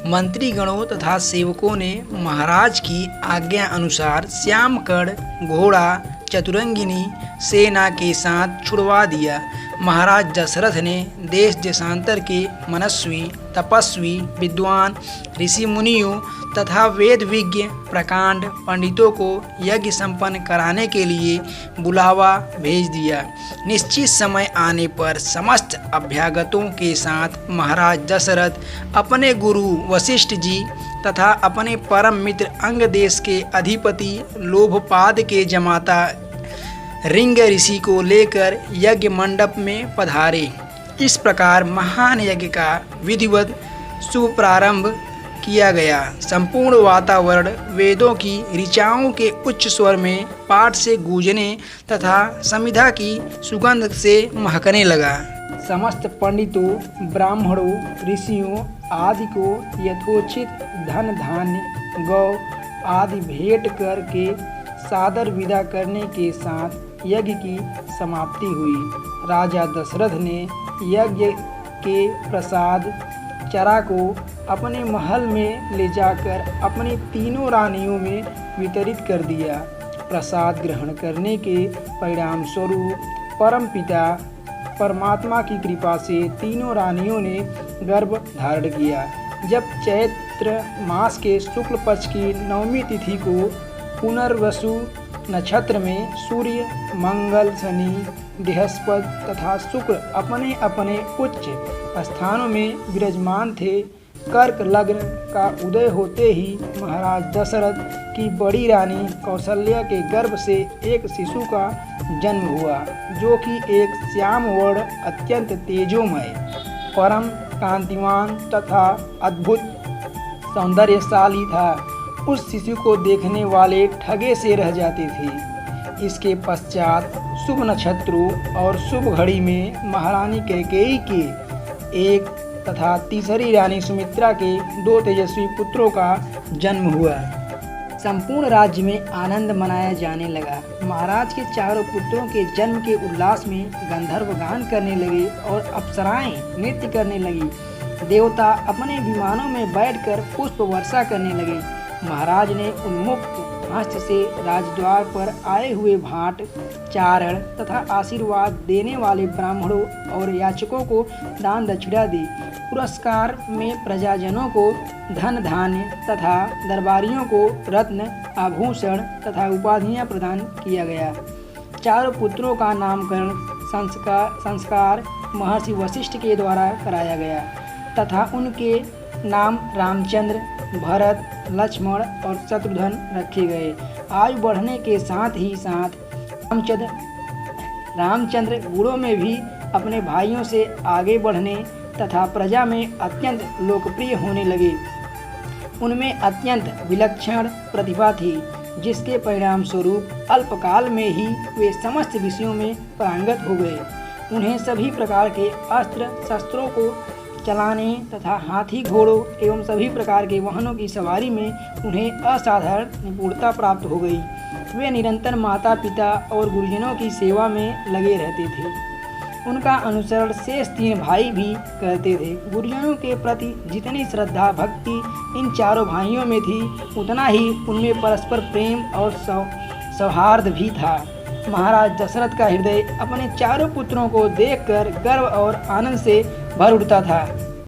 मंत्रीगणों तथा सेवकों ने महाराज की आज्ञा अनुसार श्यामकर्ण घोड़ा चतुरंगिनी सेना के साथ छुड़वा दिया। महाराज दशरथ ने देश देशांतर के मनस्वी, तपस्वी, विद्वान, ऋषि मुनियों तथा वेद विज्ञ प्रकांड पंडितों को यज्ञ संपन्न कराने के लिए बुलावा भेज दिया। निश्चित समय आने पर समस्त अभ्यागतों के साथ महाराज दशरथ अपने गुरु वशिष्ठ जी तथा अपने परम मित्र अंग देश के अधिपति लोभपाद के जमाता रिंग ऋषि को लेकर यज्ञ मंडप में पधारे। इस प्रकार महान यज्ञ का विधिवत शुभ प्रारंभ किया गया। संपूर्ण वातावरण वेदों की ऋचाओं के उच्च स्वर में पाठ से गूंजने तथा समिधा की सुगंध से महकने लगा। समस्त पंडितों, ब्राह्मणों, ऋषियों आदि को यथोचित धन धान्य गौ आदि भेंट करके सादर विदा करने के साथ यज्ञ की समाप्ति हुई। राजा दशरथ ने यज्ञ के प्रसाद चरा को अपने महल में ले जाकर अपनी तीनों रानियों में वितरित कर दिया। प्रसाद ग्रहण करने के परिणाम स्वरूप परमपिता परमात्मा की कृपा से तीनों रानियों ने गर्भ धारण किया। जब चैत्र मास के शुक्ल पक्ष की नवमी तिथि को पुनर्वसु नक्षत्र में सूर्य, मंगल, शनि, बृहस्पति तथा शुक्र अपने अपने उच्च स्थानों में विराजमान थे। कर्क लग्न का उदय होते ही महाराज दशरथ की बड़ी रानी कौशल्या के गर्भ से एक शिशु का जन्म हुआ, जो कि एक श्याम वर्ण अत्यंत तेजोमय, परम कांतिमान तथा अद्भुत सौंदर्यशाली था। उस शिशु को देखने वाले ठगे से रह जाते थे। इसके पश्चात शुभ नक्षत्रों और शुभ घड़ी में महारानी कैकेयी के एक तथा तीसरी रानी सुमित्रा के 2 तेजस्वी पुत्रों का जन्म हुआ। संपूर्ण राज्य में आनंद मनाया जाने लगा। महाराज के चारों पुत्रों के जन्म के उल्लास में गंधर्व गान करने लगे और अप्सराएं नृत्य करने लगी। देवता अपने विमानों में बैठकर पुष्प वर्षा करने लगे। महाराज ने उन्मुक्त हस्त से राजद्वार पर आए हुए भाट, चारण तथा आशीर्वाद देने वाले ब्राह्मणों और याचकों को दान दक्षिणा दी। पुरस्कार में प्रजाजनों को धन धान्य तथा दरबारियों को रत्न, आभूषण तथा उपाधियां प्रदान किया गया। चारों पुत्रों का नामकरण संस्कार महर्षि वशिष्ठ के द्वारा कराया गया तथा उनके नाम रामचंद्र, भरत, लक्ष्मण और शत्रुघ्न रखे गए। आयु बढ़ने के साथ ही साथ रामचंद्र गुणों में भी अपने भाइयों से आगे बढ़ने तथा प्रजा में अत्यंत लोकप्रिय होने लगे। उनमें अत्यंत विलक्षण प्रतिभा थी, जिसके परिणाम स्वरूप अल्पकाल में ही वे समस्त विषयों में पारंगत हो गए। उन्हें सभी प्रकार के अस्त्र शस्त्रों को चलाने तथा हाथी, घोड़ों एवं सभी प्रकार के वाहनों की सवारी में उन्हें असाधारण निपुणता प्राप्त हो गई। वे निरंतर माता पिता और गुरुजनों की सेवा में लगे रहते थे। उनका अनुसरण शेष 3 भाई भी करते थे। गुरुजनों के प्रति जितनी श्रद्धा भक्ति इन चारों भाइयों में थी, उतना ही उनमें परस्पर प्रेम और सौहार्द भी था। महाराज दशरथ का हृदय अपने चारों पुत्रों को देखकर गर्व और आनंद से भर उठता था।